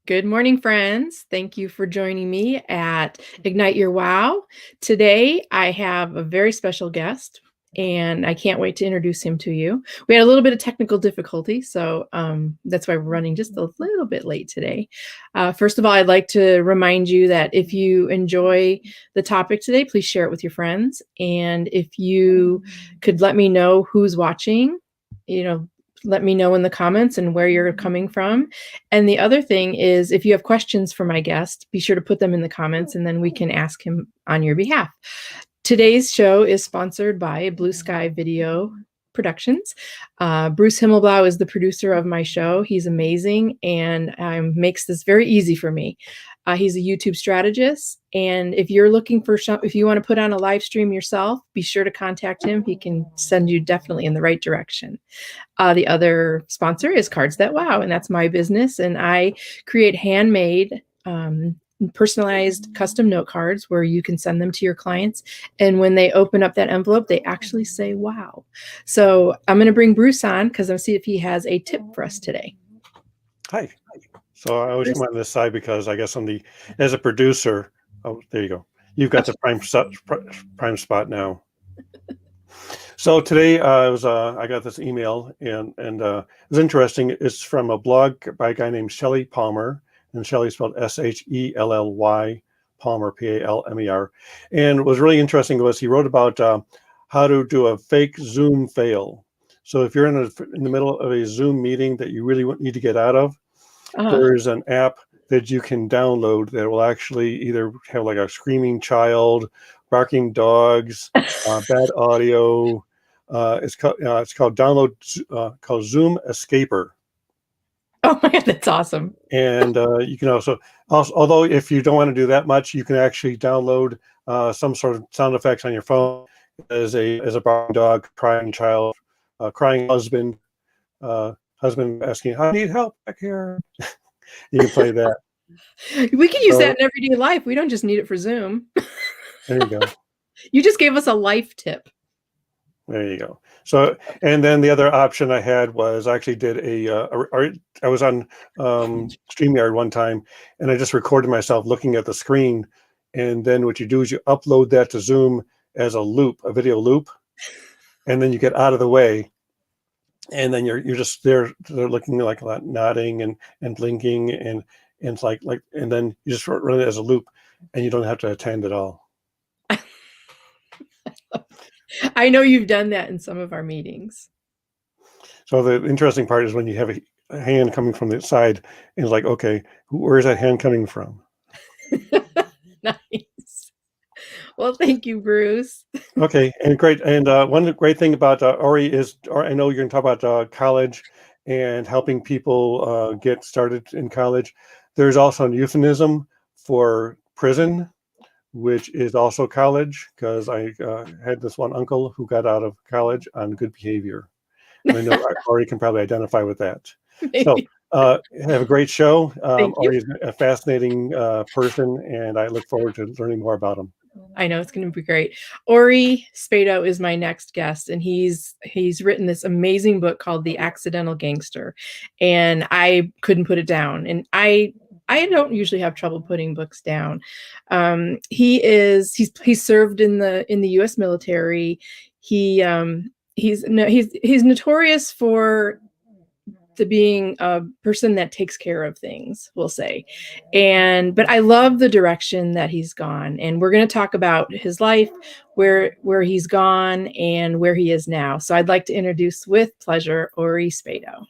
Good morning, friends. Thank you for joining me at Ignite Your Wow. Today, I have a very special guest, and I can't wait to introduce him to you. We had a little bit of technical difficulty, so that's why we're running just a little bit late today. First of all, I'd like to remind you that if you enjoy the topic today, please share it with your friends. And if you could let me know who's watching, let me know in the comments and where you're coming from. And the other thing is, if you have questions for my guest, be sure to put them in the comments and then we can ask him on your behalf. Today's show is sponsored by Blue Sky Video Productions. Bruce Himmelblau is the producer of my show. He's amazing and makes this very easy for me. He's a YouTube strategist. And if you're looking for if you want to put on a live stream yourself, be sure to contact him. He can send you definitely in the right direction. The other sponsor is Cards That Wow, and that's my business. And I create handmade, personalized custom note cards where you can send them to your clients. And when they open up that envelope, they actually say, wow. So I'm going to bring Bruce on because I'll see if he has a tip for us today. Hi. So I always come on this side because I guess as a producer, oh, there you go. You've got the prime spot now. So today I got this email and it was interesting. It's from a blog by a guy named Shelly Palmer, and Shelly spelled Shelly Palmer, Palmer. And what was really interesting was he wrote about how to do a fake Zoom fail. So if you're in the middle of a Zoom meeting that you really need to get out of, there's an app that you can download that will actually either have like a screaming child, barking dogs, bad audio. It's called called Zoom Escaper. Oh my God, that's awesome! And you can also, although if you don't want to do that much, you can actually download some sort of sound effects on your phone as a barking dog, crying child, crying husband. Husband asking, I need help back here. You can play that. We can use that in everyday life. We don't just need it for Zoom. There you go. You just gave us a life tip. There you go. So, and then the other option I had was I actually did I was on StreamYard one time and I just recorded myself looking at the screen. And then what you do is you upload that to Zoom as a video loop, and then you get out of the way. And then you're just there, they're looking like nodding and blinking and it's like and then you just run it as a loop and you don't have to attend at all. I know you've done that in some of our meetings. So the interesting part is when you have a hand coming from the side and it's like, okay, where is that hand coming from? Nice. Well, thank you, Bruce. Okay, and great. And one great thing about Ori is, I know you're going to talk about college and helping people get started in college. There's also a euphemism for prison, which is also college, because I had this one uncle who got out of college on good behavior. And I know Ori can probably identify with that. Maybe. So have a great show. Ori is a fascinating person, and I look forward to learning more about him. I know it's going to be great. Ori Spado is my next guest, and he's written this amazing book called The Accidental Gangster, and I couldn't put it down. And I don't usually have trouble putting books down. He's served in the U.S. military. He's notorious for being a person that takes care of things, we'll say. But I love the direction that he's gone. And we're going to talk about his life, where he's gone and where he is now. So I'd like to introduce with pleasure, Ori Spado.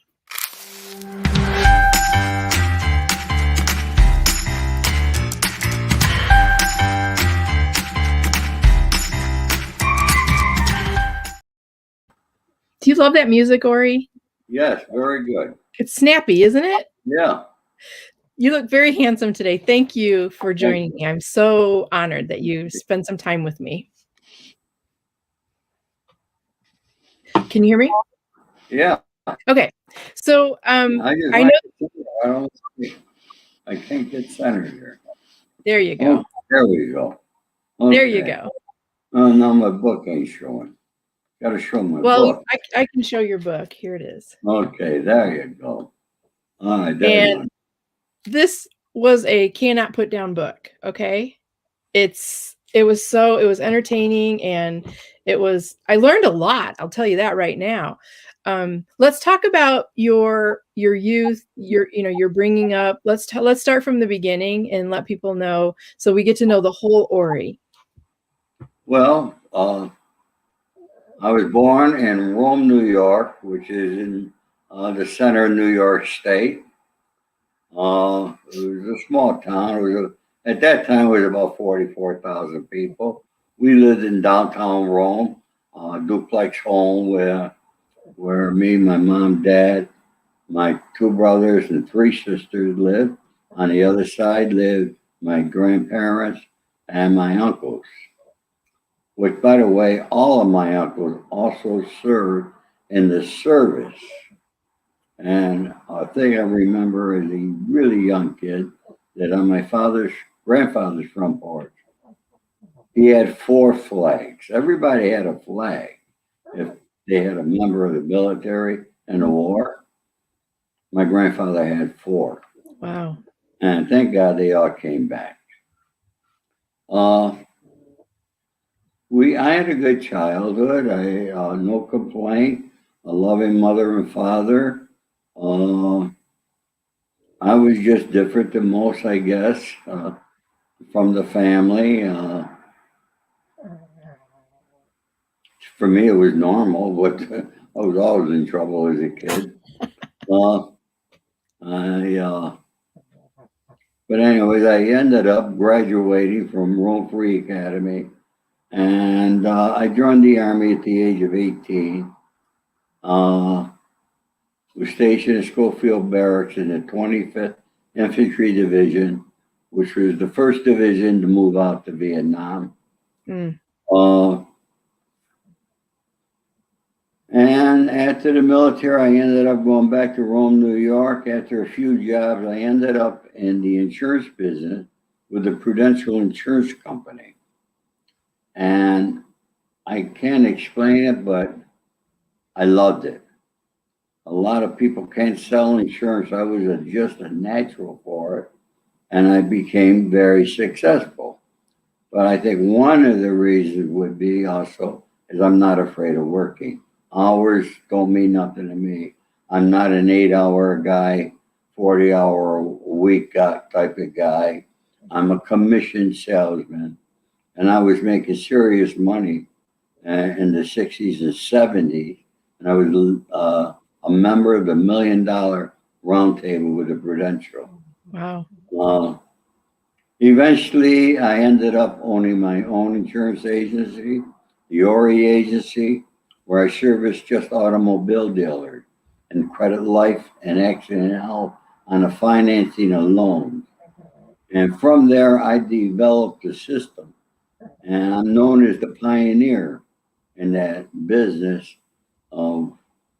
Do you love that music, Ori? Yes, very good. It's snappy, isn't it? Yeah. You look very handsome today. Thank you for joining me. I'm so honored that you spent some time with me. Can you hear me? Yeah. Okay. So I know I can't get centered here. There you go. Oh, there we go. Okay. There you go. Oh, now my book ain't showing. Got to show my book. Well, I can show your book. Here it is. Okay, there you go. All right, and this was a cannot put down book. Okay. It was entertaining, and I learned a lot. I'll tell you that right now. Let's talk about your youth, your bringing up. Let's start from the beginning and let people know, so we get to know the whole Ori. Well, I was born in Rome, New York, which is in the center of New York State. It was a small town. At that time, it was about 44,000 people. We lived in downtown Rome, duplex home where me, my mom, dad, my two brothers, and three sisters lived. On the other side lived my grandparents and my uncles, which, by the way, all of my uncles also served in the service. And a thing I remember as a really young kid, that on my grandfather's front porch, he had 4 flags. Everybody had a flag if they had a member of the military in the war. My grandfather had 4. Wow. And thank God they all came back. I had a good childhood. No complaint. A loving mother and father. I was just different than most, I guess, from the family. For me, it was normal, but I was always in trouble as a kid. But anyways, I ended up graduating from Rome Free Academy, and I joined the Army at the age of 18. Was stationed at Schofield Barracks in the 25th Infantry Division, which was the first division to move out to Vietnam. And after the military, I ended up going back to Rome, New York. After a few jobs, I ended up in the insurance business with the Prudential Insurance Company. And I can't explain it, but I loved it. A lot of people can't sell insurance. I was just a natural for it, and I became very successful. But I think one of the reasons would be also is I'm not afraid of working. Hours don't mean nothing to me. I'm not an 8-hour guy, 40-hour-a-week type of guy. I'm a commissioned salesman, and I was making serious money in the 60s and 70s, and I was a member of the $1 Million Roundtable with the Prudential. Wow. Eventually, I ended up owning my own insurance agency, the Ori Agency, where I serviced just automobile dealers and credit life and accident health on the financing of loans. And from there, I developed a system, and I'm known as the pioneer in that business of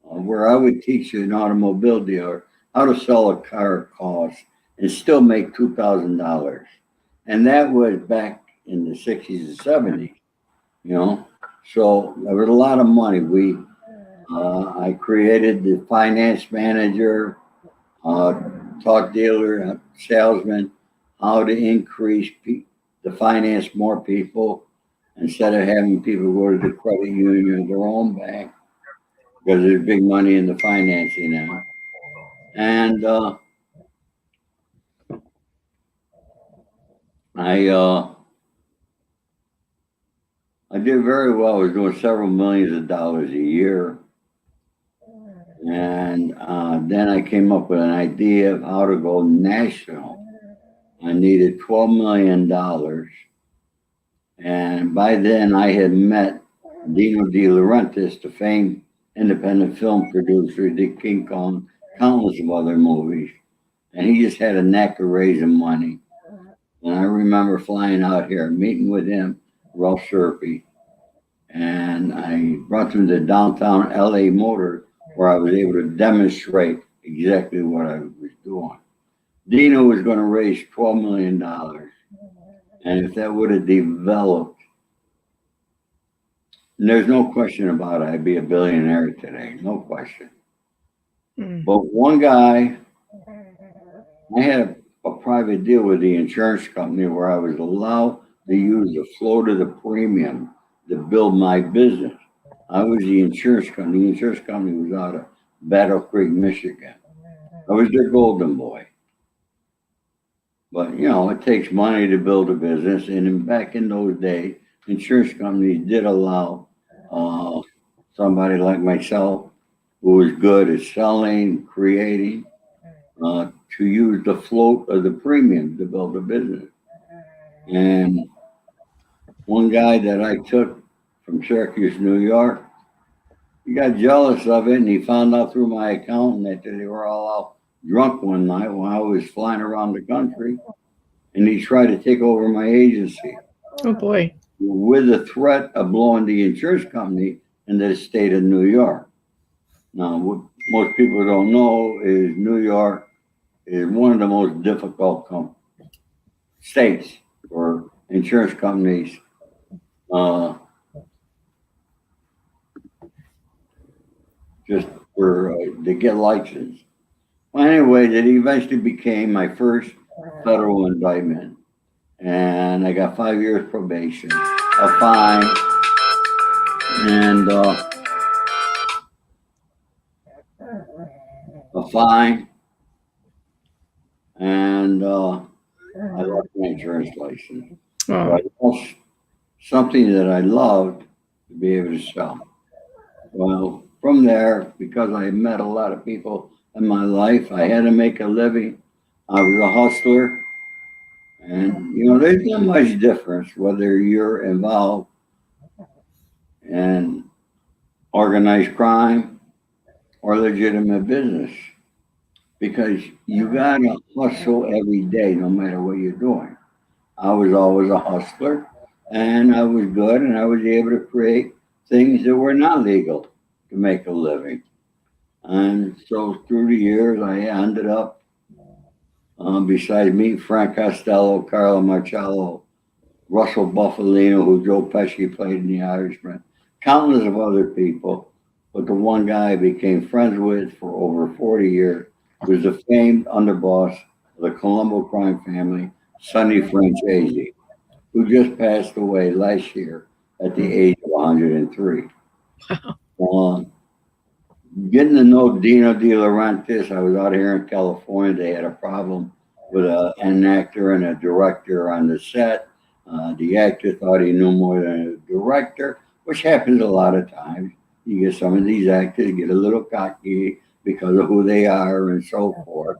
where I would teach an automobile dealer how to sell a car at cost and still make $2,000. And that was back in the 60s and 70s, So there was a lot of money. I created the finance manager, taught dealer, salesman, how to increase the finance more people instead of having people go to the credit union or their own bank, because there's big money in the financing now. And I did very well. I was doing several millions of dollars a year. And then I came up with an idea of how to go national. I needed $12 million. And by then I had met Dino De Laurentiis, the famed independent film producer, did King Kong, countless of other movies. And he just had a knack of raising money. And I remember flying out here, meeting with him, Ralph Sherpy. And I brought him to downtown LA Motor, where I was able to demonstrate exactly what I was doing. Dino was going to raise $12 million. And if that would have developed, and there's no question about it, I'd be a billionaire today, no question. But one guy, I had a private deal with the insurance company where I was allowed to use the float of the premium to build my business. I was the insurance company. The insurance company was out of Battle Creek, Michigan. I was their golden boy. But, it takes money to build a business. And back in those days, insurance companies did allow somebody like myself who was good at selling, creating, to use the float of the premium to build a business. And one guy that I took from Syracuse, New York, he got jealous of it, and he found out through my accountant that they were all out drunk one night while I was flying around the country, and he tried to take over my agency. Oh boy. With the threat of blowing the insurance company in the state of New York. Now, what most people don't know is New York is one of the most difficult states for insurance companies just for to get licensed. Well, anyway, that eventually became my first federal indictment, and I got 5 years probation, a fine, and I lost my insurance license. So I lost something that I loved to be able to sell. Well, from there, because I met a lot of people in my life, I had to make a living. I was a hustler. And, there's not much difference whether you're involved in organized crime or legitimate business, because you got to hustle every day, no matter what you're doing. I was always a hustler, and I was good, and I was able to create things that were not legal to make a living. And so through the years, I ended up, besides me, Frank Costello, Carlo Marcello, Russell Buffalino, who Joe Pesci played in The Irishman, countless of other people. But the one guy I became friends with for over 40 years was the famed underboss of the Colombo crime family, Sonny Francesi, who just passed away last year at the age of 103. Getting to know Dino De Laurentiis, I was out here in California. They had a problem with an actor and a director on the set. The actor thought he knew more than a director, which happens a lot of times. You get some of these actors get a little cocky because of who they are and so forth.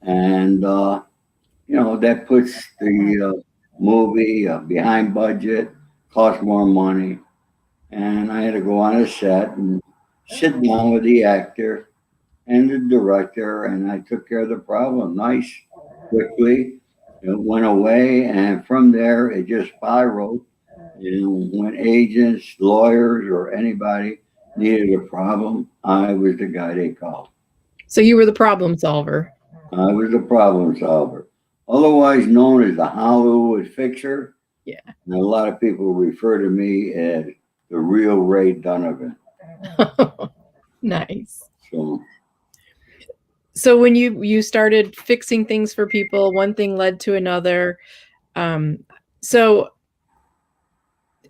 And, that puts the movie behind budget, costs more money. And I had to go on a set and sit down with the actor and the director, and I took care of the problem nice, quickly. It went away, and from there, it just spiraled. When agents, lawyers, or anybody needed a problem, I was the guy they called. So you were the problem solver. I was the problem solver, otherwise known as the Hollywood Fixture. Yeah. And a lot of people refer to me as the real Ray Donovan. Nice. So when you started fixing things for people, one thing led to another. So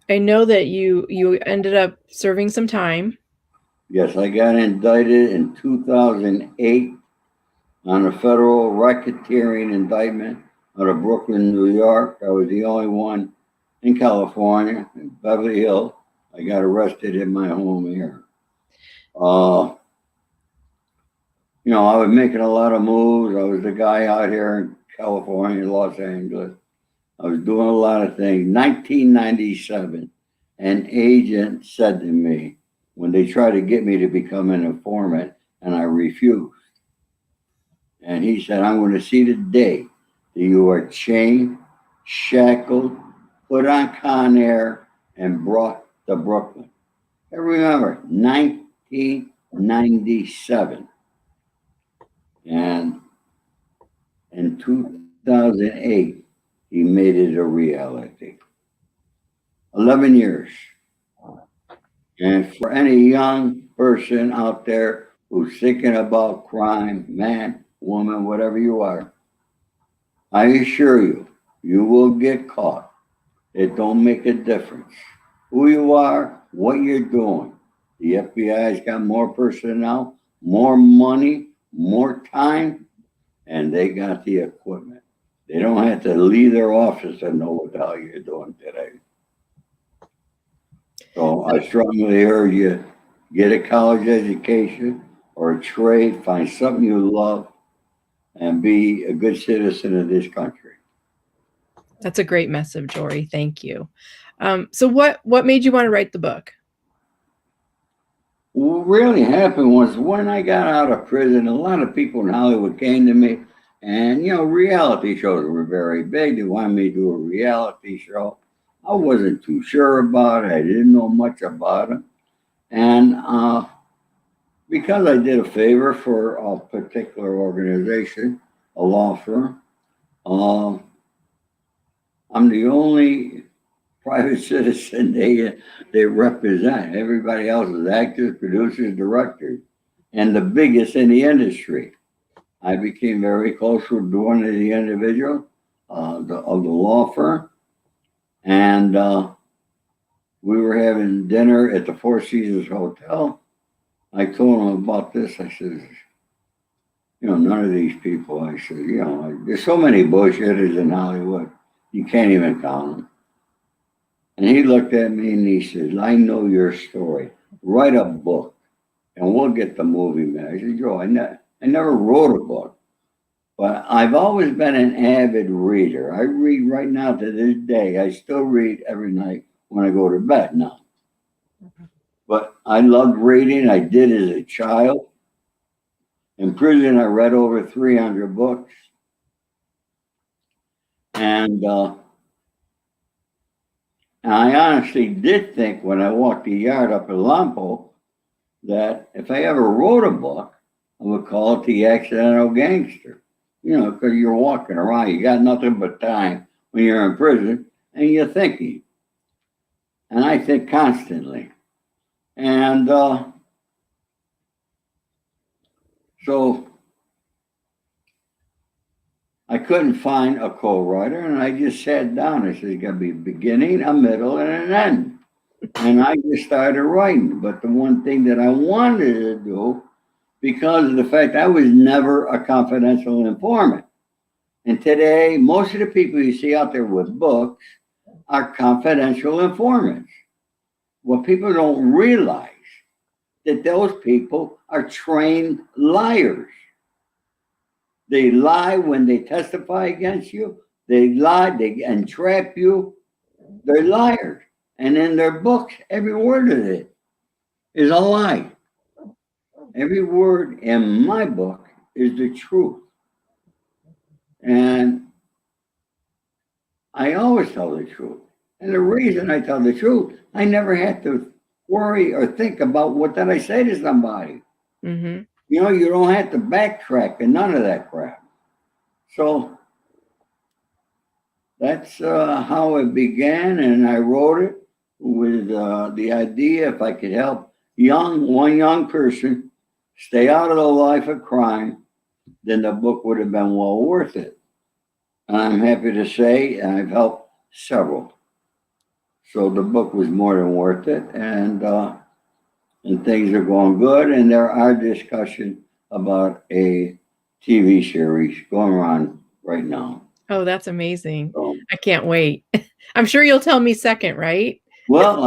I know that you ended up serving some time. yes, I got indicted in 2008 on a federal racketeering indictment out of Brooklyn, New York. I was the only one in California, in Beverly Hills. I got arrested in my home here. I was making a lot of moves. I was the guy out here in California, Los Angeles. I was doing a lot of things. 1997, an agent said to me, when they tried to get me to become an informant, and I refused. And he said, I'm going to see the day that you are chained, shackled, put on Con Air, and brought to Brooklyn. I remember, 1997. And in 2008, he made it a reality. 11 years. And for any young person out there who's thinking about crime, man, woman, whatever you are, I assure you, you will get caught. It don't make a difference who you are, what you're doing. The FBI's got more personnel, more money, more time, and they got the equipment. They don't have to leave their office to know what the hell you're doing today. So I strongly urge you, get a college education or a trade, find something you love, and be a good citizen of this country. That's a great message, Ori. Thank you. So what made you want to write the book? What really happened was when I got out of prison, a lot of people in Hollywood came to me, and reality shows were very big. They wanted me to do a reality show. I wasn't too sure about it. I didn't know much about it. And because I did a favor for a particular organization, a law firm, I'm the only private citizen they represent. Everybody else is actors, producers, directors, and the biggest in the industry. I became very close with one of the individuals of the law firm, and we were having dinner at the Four Seasons Hotel. I told him about this. I said, none of these people. I said, there's so many bullshitters in Hollywood, you can't even count them. And he looked at me and he said, I know your story. Write a book and we'll get the movie made. I said, Joe, I never wrote a book, but I've always been an avid reader. I read right now to this day. I still read every night when I go to bed now. But I loved reading. I did as a child. In prison, I read over 300 books. And I honestly did think when I walked the yard up in Lampo that if I ever wrote a book, I would call it The Accidental Gangster. Because you're walking around, you got nothing but time when you're in prison, and you're thinking. And I think constantly. And so I couldn't find a co-writer, and I just sat down. I said, it's got to be a beginning, a middle, and an end. And I just started writing. But the one thing that I wanted to do, because of the fact I was never a confidential informant. And today, most of the people you see out there with books are confidential informants. What people don't realize that those people are trained liars. They lie when they testify against you. They lie, they entrap you. They're liars. And in their books, every word of it is a lie. Every word in my book is the truth. And I always tell the truth. And the reason I tell the truth, I never had to worry or think about what did I say to somebody. Mm-hmm. You don't have to backtrack and none of that crap. So that's how it began, and I wrote it with the idea if I could help one young person stay out of the life of crime, then the book would have been well worth it. And I'm happy to say I've helped several. So the book was more than worth it, and things are going good, and there are discussions about a TV series going on right now. Oh, that's amazing. So, I can't wait. I'm sure you'll tell me second, right? Well,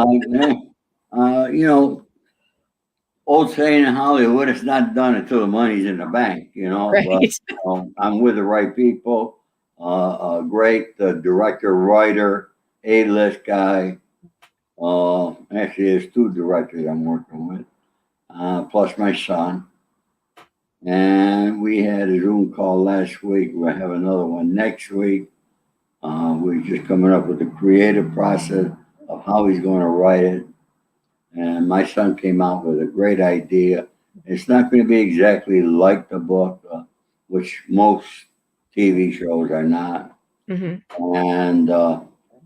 old saying in Hollywood, it's not done until the money's in the bank, Right. But I'm with the right people, great director, writer, A-list guy. Actually, there's two directors I'm working with, plus my son. And we had a Zoom call last week. We'll have another one next week. We're just coming up with the creative process of how he's going to write it. And my son came out with a great idea. It's not going to be exactly like the book, which most TV shows are not. Mm-hmm. And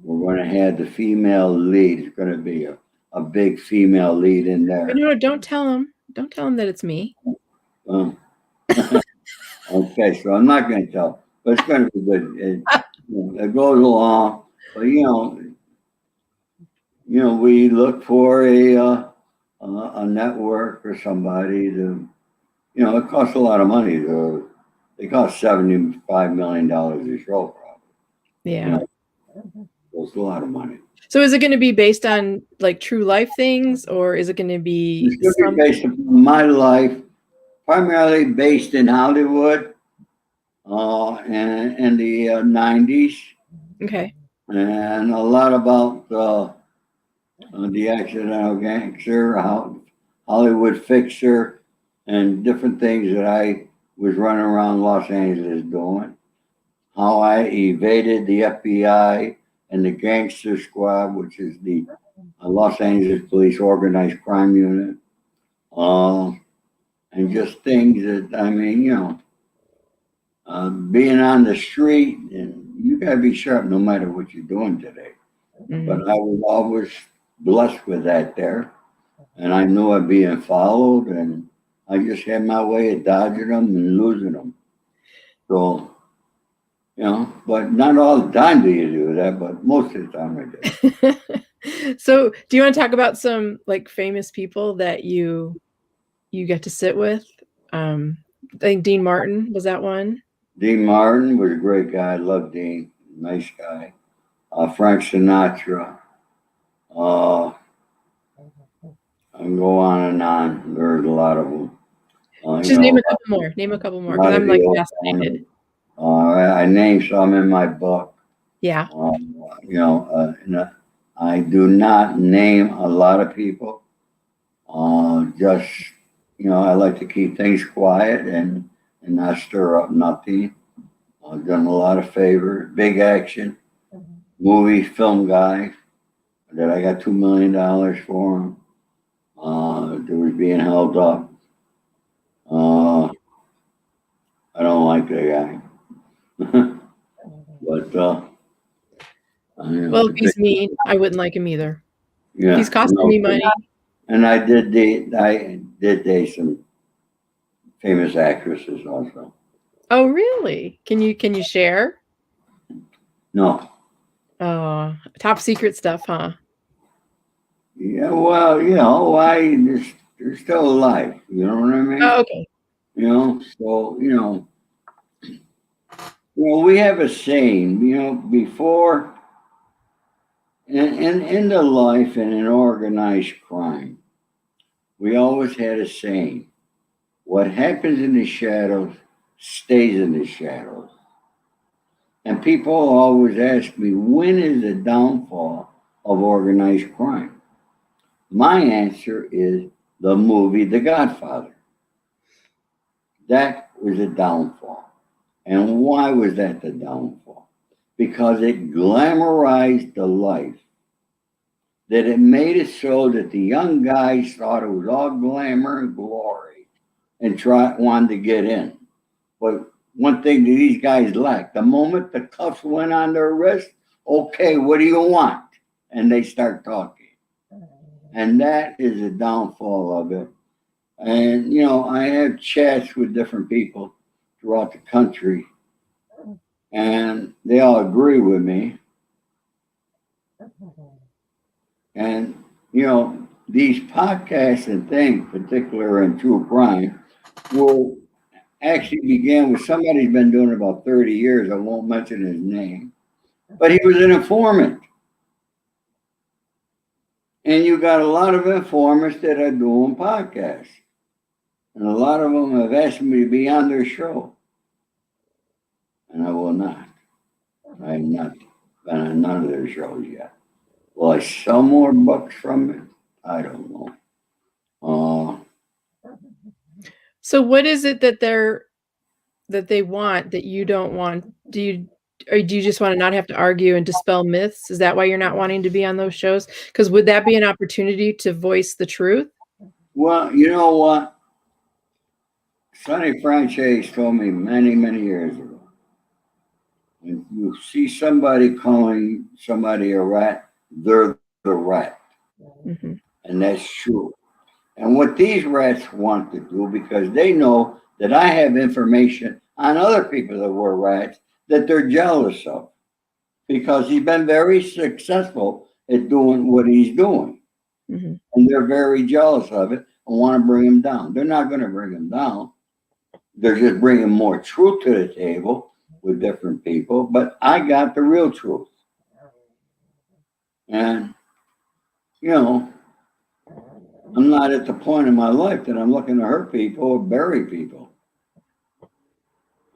we're going to have the female lead. It's going to be a big female lead in there. No, don't tell him. Don't tell him that it's me. Okay, so I'm not going to tell. but it's going to be good. It goes along, but we look for a network or somebody to, it costs a lot of money to. It costs $75 million a show, probably. Yeah. It's a lot of money. So is it going to be based on like true life things, or is it going to be? It's going to be based upon my life, primarily based in Hollywood, and in the 90s. Okay. And a lot about the Accidental Gangster, Hollywood Fixture, and different things that I was running around Los Angeles doing. How I evaded the FBI and the Gangster Squad, which is the Los Angeles Police Organized Crime Unit. And just things that, being on the street, and you got to be sharp no matter what you're doing today. Mm-hmm. But I was always blessed with that there. And I knew I'd being followed, and I just had my way of dodging them and losing them. So, but not all the time do you do that, but most of the time I do. So do you want to talk about some like famous people that you get to sit with? I think Dean Martin, was that one? Dean Martin was a great guy. I love Dean. Nice guy. Frank Sinatra. I can go on and on. There's a lot of them. Just name a couple more. Name a couple more, because I'm like fascinated. I named some in my book. Yeah. I do not name a lot of people. Just, I like to keep things quiet and not stir up nothing. I've done a lot of favors, big action, movie, film guy that I got $2 million for him. That was being held up. I don't like that guy. But well, if he's mean, I wouldn't like him either. Yeah, he's costing me money. And I did date some famous actresses also. Oh, really? Can you share? No. Oh, top secret stuff, huh? Yeah, well, they're still alive. You know what I mean? Oh, okay. So we have a saying, before in the life and in organized crime, we always had a saying: what happens in the shadows stays in the shadows. And people always ask me, when is the downfall of organized crime? My answer is the movie The Godfather. That was a downfall. And why was that the downfall? Because it glamorized the life. That it made it so that the young guys thought it was all glamour and glory and wanted to get in. But one thing that these guys lacked, the moment the cuffs went on their wrist, okay, what do you want? And they start talking. And that is the downfall of it. And, I have chats with different people throughout the country, and they all agree with me. And, these podcasts and things, particularly in true crime, will actually began with somebody who's been doing it about 30 years. I won't mention his name, but he was an informant. And you got a lot of informants that are doing podcasts. And a lot of them have asked me to be on their show. And I will not. I have not been on none of their shows yet. Will I sell more books from it? I don't know. So what is it that they want that you don't want? Do you just want to not have to argue and dispel myths? Is that why you're not wanting to be on those shows? Because would that be an opportunity to voice the truth? Well, you know what? Sonny Franchise told me many, many years ago, if you see somebody calling somebody a rat, they're the rat. Mm-hmm. And that's true. And what these rats want to do, because they know that I have information on other people that were rats, that they're jealous of because he's been very successful at doing what he's doing. Mm-hmm. And they're very jealous of it and want to bring him down. They're not going to bring him down. They're just bringing more truth to the table with different people. But I got the real truth. And, you know, I'm not at the point in my life that I'm looking to hurt people or bury people.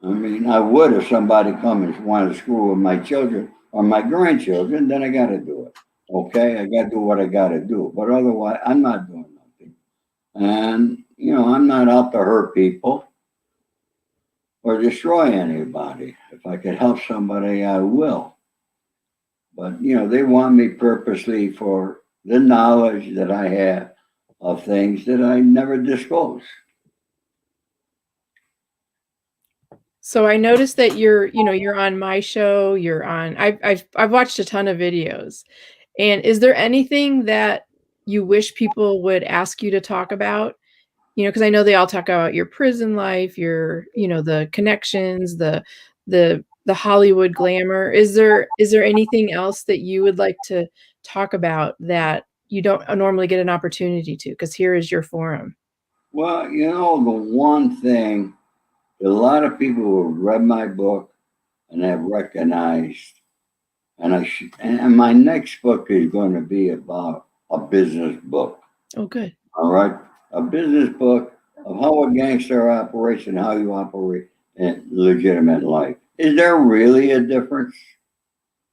I mean, I would if somebody come and wanted to screw with my children or my grandchildren, then I got to do it. Okay, I got to do what I got to do. But otherwise, I'm not doing nothing. And, you know, I'm not out to hurt people or destroy anybody. If I could help somebody, I will. But, you know, they want me purposely for the knowledge that I have of things that I never disclose. So I noticed that you're on my show, you're on, I've watched a ton of videos. And is there anything that you wish people would ask you to talk about? You know, because I know they all talk about your prison life, your, the connections, the Hollywood glamour. Is there anything else that you would like to talk about that you don't normally get an opportunity to? Because here is your forum. Well, you know, the one thing a lot of people who have read my book and have recognized, and my next book is going to be about a business book. Oh, good. All right. A business book of how a gangster operates and how you operate in legitimate life. Is there really a difference?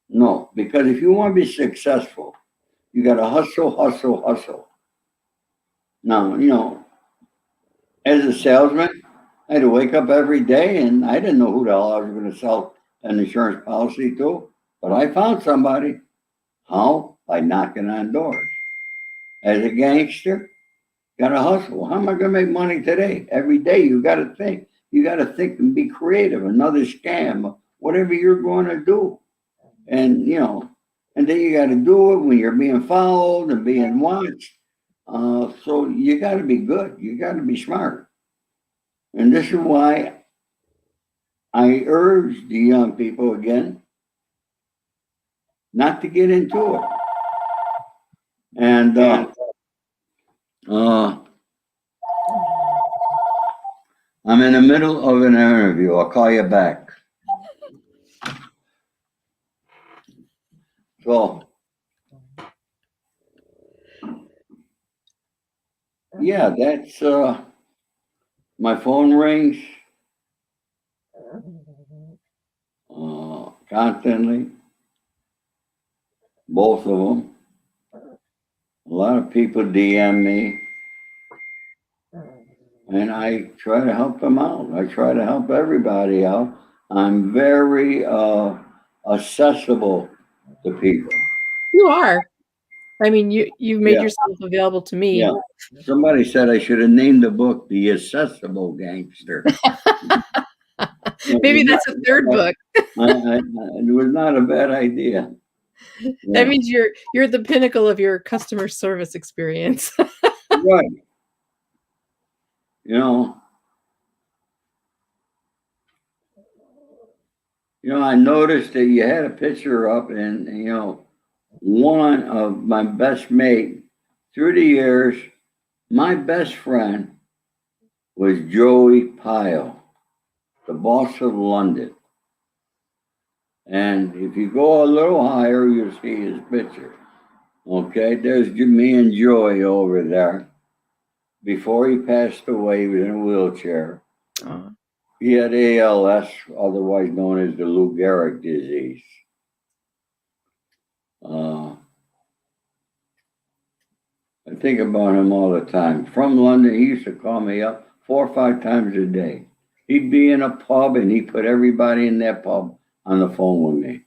No, because if you want to be successful, you got to hustle, hustle, hustle. Now, you know, as a salesman, I had to wake up every day and I didn't know who the hell I was going to sell an insurance policy to, but I found somebody. How? By knocking on doors. As a gangster, got to hustle. How am I going to make money today? Every day you got to think. You got to think and be creative. Another scam, whatever you're going to do. And, you know, and then you got to do it when you're being followed and being watched. So you got to be good. You got to be smart. And this is why I urge the young people again not to get into it. And I'm in the middle of an interview. I'll call you back. So, yeah, that's my phone rings constantly, both of them. A lot of people DM me, and I try to help them out. I try to help everybody out. I'm very accessible to people. You are. I mean, you've made yourself available to me. Yeah. Somebody said I should have named the book The Accessible Gangster. Maybe that's a third book. It was not a bad idea. That means you're at the pinnacle of your customer service experience. Right. You know, I noticed that you had a picture up, and you know, one of my best mate through the years, my best friend was Joey Pyle, the boss of London. And if you go a little higher, you'll see his picture. Okay, there's me and Joey over there. Before he passed away, he was in a wheelchair. He had ALS, otherwise known as the Lou Gehrig disease. I think about him all the time. From London, he used to call me up 4 or 5 times a day. He'd be in a pub and he'd put everybody in that pub on the phone with me.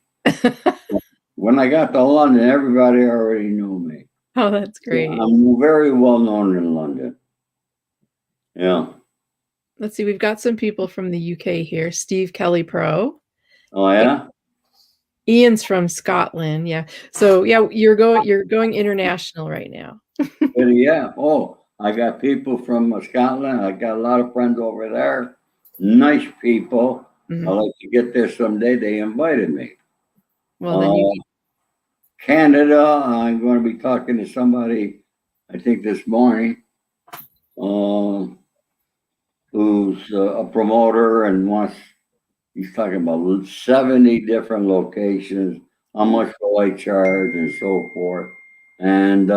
When I got to London, everybody already knew me. Oh, that's great. So I'm very well known in London. Yeah. Let's see. We've got some people from the UK here. Steve Kelly Pro. Oh yeah. Ian's from Scotland. Yeah. So yeah, you're going international right now. Yeah. Oh, I got people from Scotland. I got a lot of friends over there. Nice people. I like to get there someday. They invited me. Well, then you Canada, I'm going to be talking to somebody, I think this morning, who's a promoter and he's talking about 70 different locations, how much will I charge and so forth. And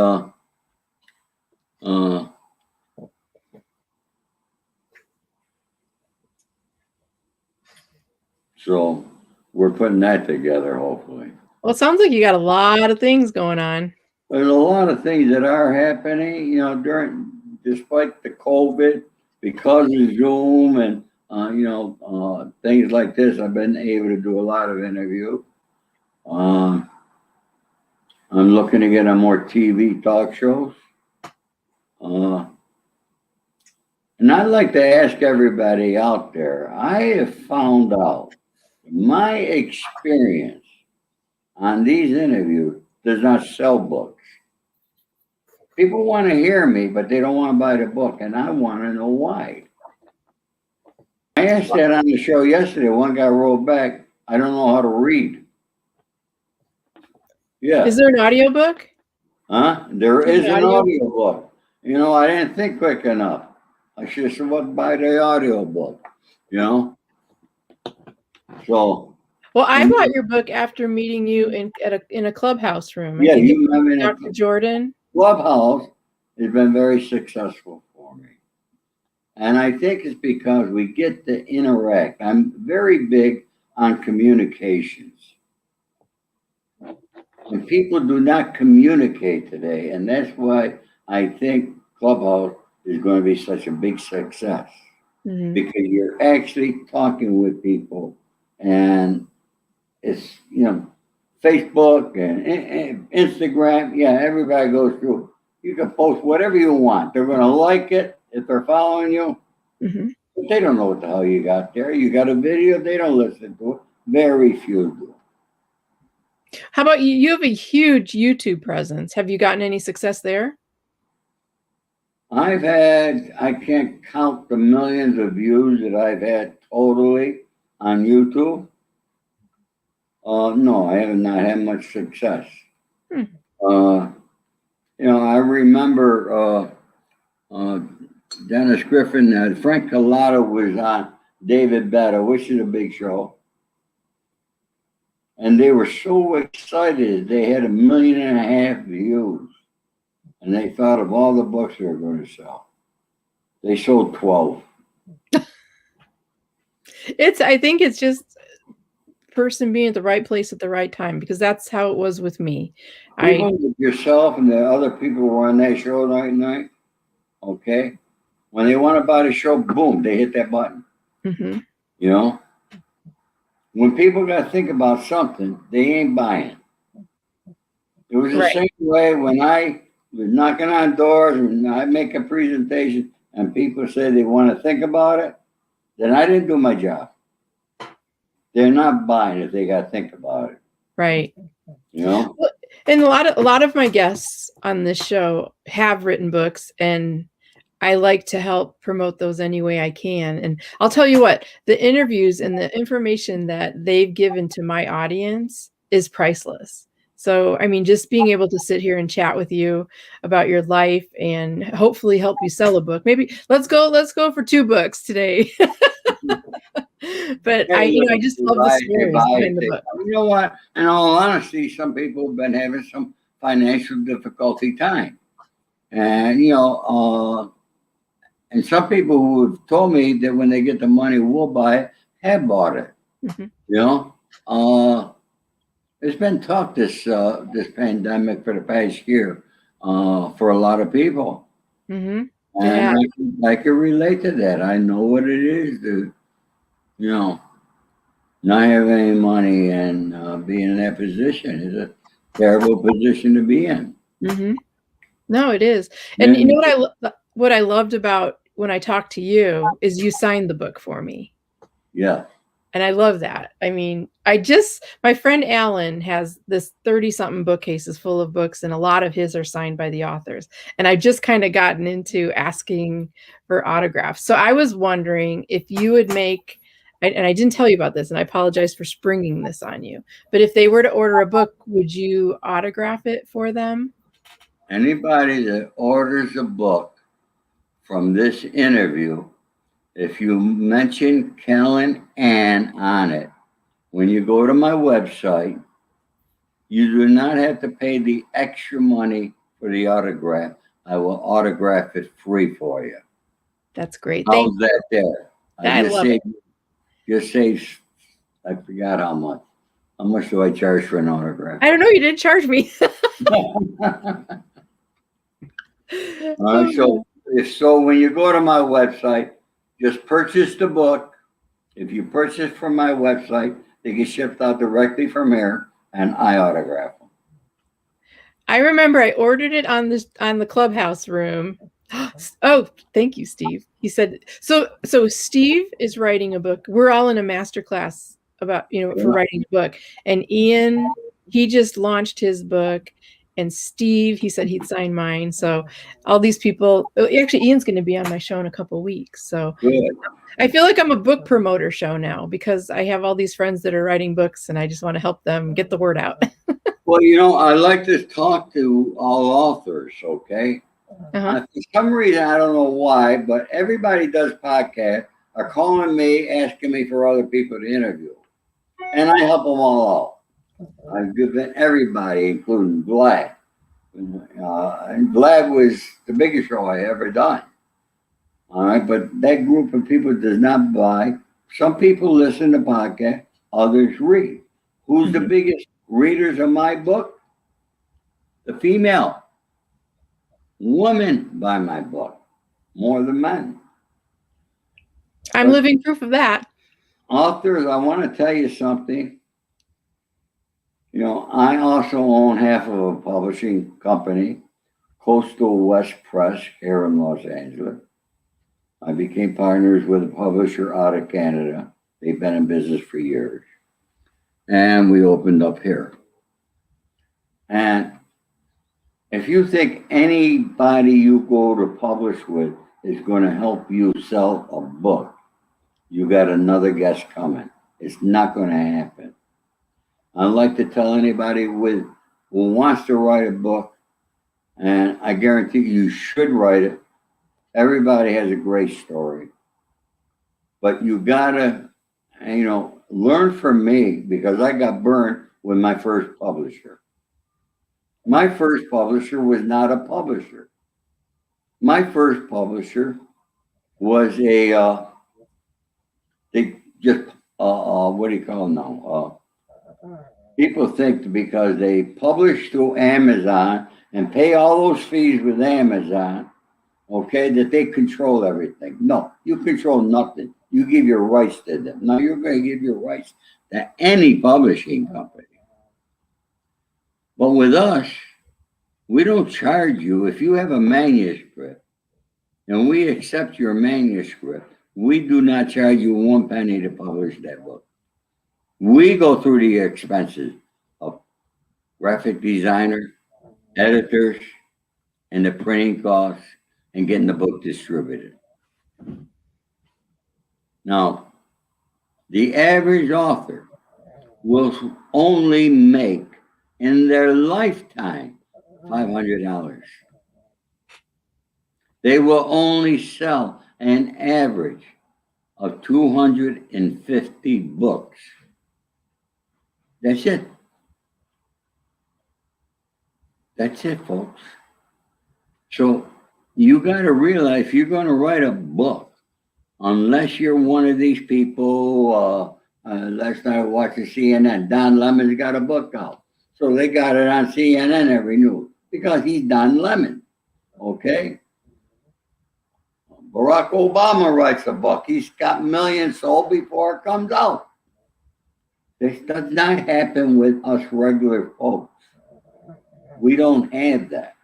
so we're putting that together, hopefully. well, it sounds like you got a lot of things going on. There's a lot of things that are happening, despite the COVID, because of Zoom and, things like this, I've been able to do a lot of interviews. I'm looking to get on more TV talk shows. And I'd like to ask everybody out there, I have found out my experience on these interviews does not sell books. People want to hear me, but they don't want to buy the book, and I want to know why. I asked that on the show yesterday. One guy wrote back, I don't know how to read. Yeah. Is there an audiobook? Huh? There is an audiobook. I didn't think quick enough. I should have said, buy the audiobook, So. Well, I bought your book after meeting you in a clubhouse room. Yeah, you met Dr. Jordan. Clubhouse has been very successful for me. And I think it's because we get to interact. I'm very big on communications. And people do not communicate today. And that's why I think Clubhouse is going to be such a big success. Mm-hmm. Because you're actually talking with people. And it's, Facebook and Instagram. Yeah, everybody goes through. You can post whatever you want. They're going to like it if they're following you. Mm-hmm. But they don't know what the hell you got there. You got a video, they don't listen to it. Very few do. How about you? You have a huge YouTube presence. Have you gotten any success there? I can't count the millions of views that I've had totally on YouTube. No, I have not had much success. I remember Dennis Griffin, Frank Collado was on David Betta, which is a big show. And they were so excited. They had 1.5 million views. And they thought of all the books they were going to sell. They sold 12. I think it's just person being at the right place at the right time, because that's how it was with me. Even yourself and the other people who were on that show night, okay? When they want to buy the show, boom, they hit that button. Mm-hmm. When people got to think about something, they ain't buying. It was the same way when I was knocking on doors and I make a presentation and people say they want to think about it, then I didn't do my job. They're not buying if they got to think about it. Right. And a lot of my guests on this show have written books, and I like to help promote those any way I can. And I'll tell you what, the interviews and the information that they've given to my audience is priceless. So, just being able to sit here and chat with you about your life and hopefully help you sell a book. Maybe let's go for 2 books today. But I just love the stories behind the book. You know what? In all honesty, some people have been having some financial difficulty time. And, and some people who have told me that when they get the money, we'll buy it, have bought it. Mm-hmm. It's been tough, this pandemic for the past year, for a lot of people. Mm-hmm. And I can relate to that. I know what it is to, not have any money and be in that position is a terrible position to be in. Mm-hmm. No, it is. And you know what I loved about when I talked to you is you signed the book for me. Yeah. And I love that. My friend Alan has this 30-something bookcases full of books, and a lot of his are signed by the authors. And I've just kind of gotten into asking for autographs. So I was wondering if you would make and I didn't tell you about this, and I apologize for springing this on you, but if they were to order a book, would you autograph it for them? Anybody that orders a book from this interview, if you mention Kellen Ann on it, when you go to my website, you do not have to pay the extra money for the autograph. I will autograph it free for you. That's great. How's that there? I love it. Just say, I forgot how much. How much do I charge for an autograph? I don't know. You didn't charge me. So when you go to my website, just purchase the book. If you purchase from my website, they get shipped out directly from here, and I autograph them. I remember I ordered it on the Clubhouse room. Oh, thank you, Steve. He said so. Steve is writing a book. We're all in a master class about for writing a book. And Ian, he just launched his book. And Steve, he said he'd sign mine. So all these people. Actually, Ian's going to be on my show in a couple of weeks. So good. I feel like I'm a book promoter show now because I have all these friends that are writing books, and I just want to help them get the word out. Well, I like to talk to all authors, okay? For some reason, I don't know why, but everybody does podcasts, are calling me, asking me for other people to interview. And I help them all out. I've given everybody, including Vlad. And Vlad was the biggest show I ever done. All right, but that group of people does not buy. Some people listen to podcasts, others read. Who's the biggest readers of my book? The female. Women buy my book more than men. I'm living proof of that. Authors, I want to tell you something. I also own half of a publishing company, Coastal West Press, here in Los Angeles. I became partners with a publisher out of Canada. They've been in business for years. And we opened up here. And if you think anybody you go to publish with is going to help you sell a book, you got another guest coming. It's not going to happen. I'd like to tell anybody who wants to write a book, and I guarantee you should write it. Everybody has a great story. But you got to, learn from me, because I got burned with my first publisher. My first publisher was not a publisher. My first publisher was what do you call them now? People think because they publish through Amazon and pay all those fees with Amazon, okay, that they control everything. No, you control nothing. You give your rights to them. Now you're going to give your rights to any publishing company. But with us, we don't charge you. If you have a manuscript and we accept your manuscript, we do not charge you 1 penny to publish that book. We go through the expenses of graphic designer, editors, and the printing costs, and getting the book distributed. Now, the average author will only make in their lifetime $500. They will only sell an average of 250 books. That's it. That's it, folks. So you got to realize if you're going to write a book, unless you're one of these people, last night I watched CNN, Don Lemon's got a book out. So they got it on CNN every news because he's Don Lemon, okay? Barack Obama writes a book. He's got millions sold before it comes out. This does not happen with us regular folks. We don't have that.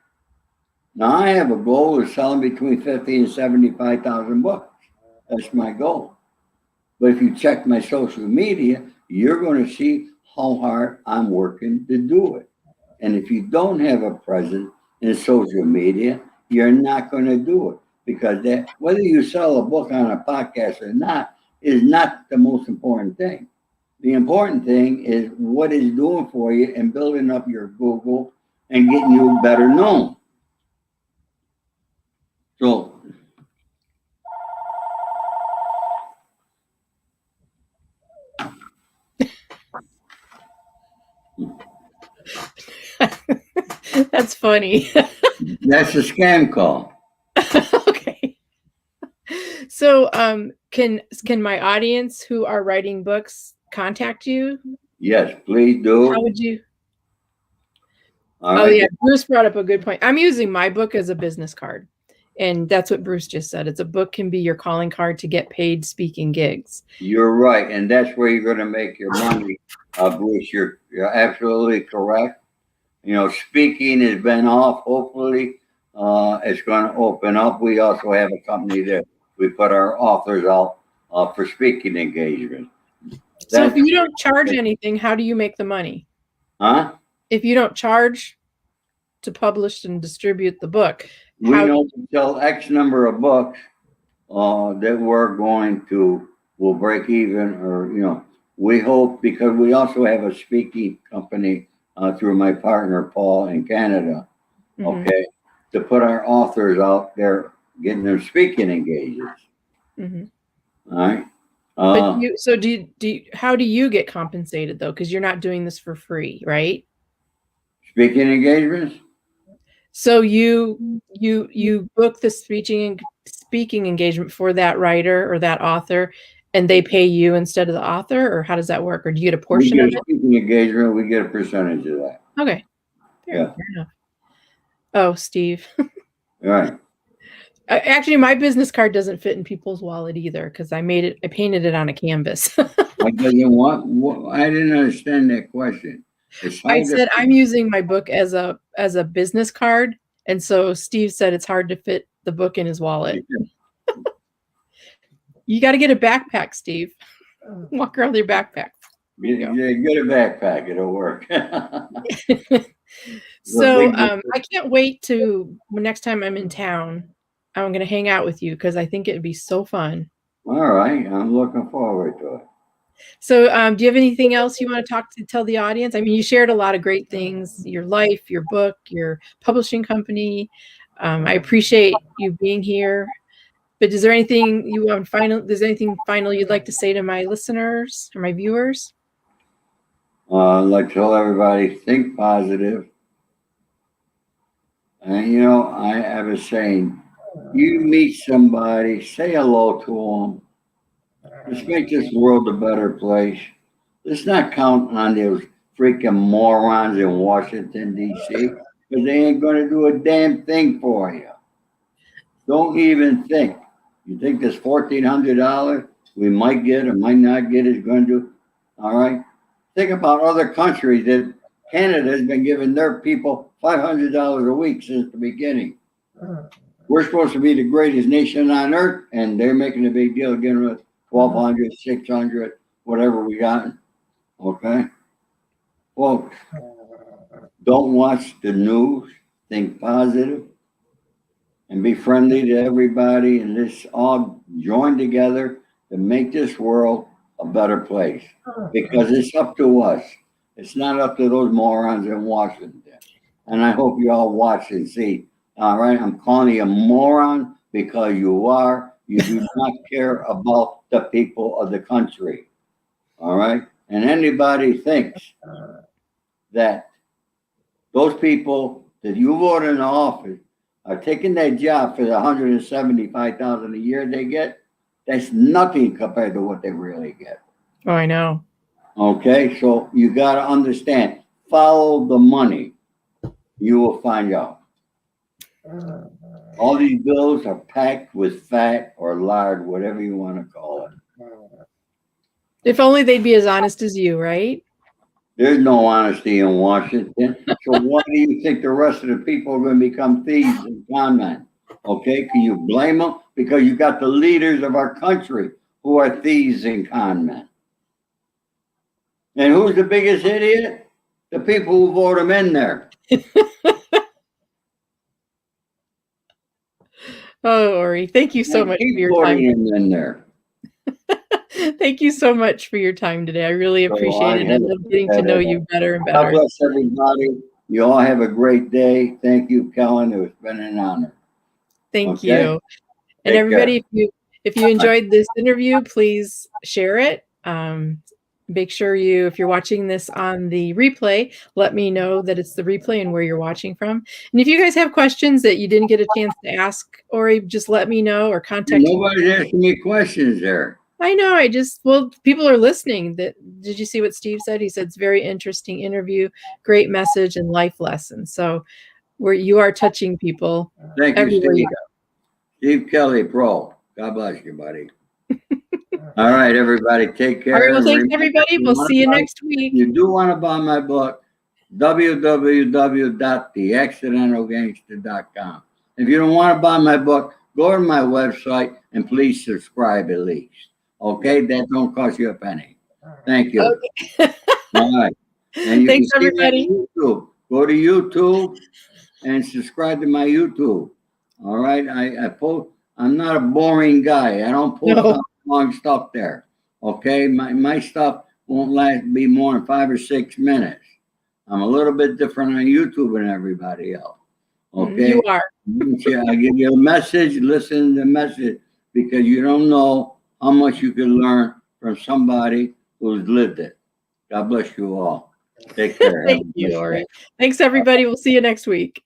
Now, I have a goal of selling between 50 and 75,000 books. That's my goal. But if you check my social media, you're going to see how hard I'm working to do it. And if you don't have a presence in social media, you're not going to do it. Because whether you sell a book on a podcast or not, is not the most important thing. The important thing is what it's doing for you and building up your Google and getting you better known. So That's funny. that's a scam call. Okay. So, can my audience who are writing books contact you? Yes, please do. How would you? All Oh right. yeah, Bruce brought up a good point. I'm using my book as a business card, and that's what Bruce just said. It's a book can be your calling card to get paid speaking gigs. You're right, and that's where you're going to make your money, Bruce. You're absolutely correct. You know, speaking has been off. Hopefully, it's going to open up. We also have a company that we put our authors out for speaking engagements. So if you don't charge anything, how do you make the money? Huh? If you don't charge to publish and distribute the book, We know to sell X number of books that we'll break even, or we hope, because we also have a speaking company through my partner Paul in Canada. Mhm. Okay, to put our authors out there, getting them speaking engagements. Mhm. All right. But how do you get compensated though? Because you're not doing this for free, right? Speaking engagements. So you book the speaking engagement for that writer or that author, and they pay you instead of the author, or how does that work? Or do you get a portion of We get a speaking engagement. We get a percentage of that. Okay. Yeah. Fair enough. Oh, Steve. All right. Actually, my business card doesn't fit in people's wallet either because I painted it on a canvas. I didn't understand that question. I said I'm using my book as a business card, and so Steve said it's hard to fit the book in his wallet. You got to get a backpack, Steve. Walk around with your backpack. Get a backpack; it'll work. So I can't wait to next time I'm in town. I'm going to hang out with you because I think it'd be so fun. All right, I'm looking forward to it. So do you have anything else you want to tell the audience? I mean, you shared a lot of great things, your life, your book, your publishing company. I appreciate you being here. But is there anything final you'd like to say to my listeners or my viewers? I'd like to tell everybody, think positive. And I have a saying, you meet somebody, say hello to them. Let's make this world a better place. Let's not count on those freaking morons in Washington, D.C., because they ain't going to do a damn thing for you. Don't even think. You think this $1,400 we might get or might not get is going to do, all right? Think about other countries that Canada has been giving their people $500 a week since the beginning. We're supposed to be the greatest nation on earth, and they're making a big deal giving us $1,200, $600, whatever we got. Okay? Folks, don't watch the news. Think positive and be friendly to everybody, and let's all join together to make this world a better place, because it's up to us. It's not up to those morons in Washington. And I hope you all watch and see. All right, I'm calling you a moron because you are. You do not care about the people of the country. All right, and anybody thinks that those people that you vote in office are taking that job for the $175,000 a year they get, that's nothing compared to what they really get. Oh, I know. Okay, so you got to understand, follow the money. You will find out. All these bills are packed with fat or lard, whatever you want to call it. If only they'd be as honest as you, right? There's no honesty in Washington. So why do you think the rest of the people are going to become thieves and con men? Okay, can you blame them? Because you got the leaders of our country who are thieves and con men. And who's the biggest idiot? The people who vote them in there. Oh, Ori, thank you so much for your time. In there. Thank you so much for your time today. I really appreciate it. I love getting to know you better and God better. bless everybody. You all have a great day. Thank you, Kellen. It's been an honor. Thank Okay. you. And Take everybody, if you enjoyed this interview, please share it. Make sure if you're watching this on the replay, let me know that it's the replay and where you're watching from. And if you guys have questions that you didn't get a chance to ask, Ori, just let me know or contact me. Nobody's asking me questions there. I know. People are listening. Did you see what Steve said? He said it's very interesting interview, great message and life lessons. So you are touching people. Thank you, everywhere Steve. you go. Steve Kelly, pro. God bless you, buddy. All right, everybody, take care. All right, well, thanks, everybody. We'll see you next week. If you do want to buy my book, www.theaccidentalgangster.com. If you don't want to buy my book, go to my website and please subscribe at least. Okay, that don't cost you a penny. Thank you. Okay. All right. And you Thanks, can see everybody. me on YouTube. Go to YouTube and subscribe to my YouTube. All right. I post. I'm not a boring guy. I don't post long stuff there. Okay. My stuff won't be more than 5 or 6 minutes. I'm a little bit different on YouTube than everybody else. Okay. You are. I give you a message, listen to the message, because you don't know how much you can learn from somebody who's lived it. God bless you all. Take care. Thank you, Ori. Thanks, everybody. We'll see you next week.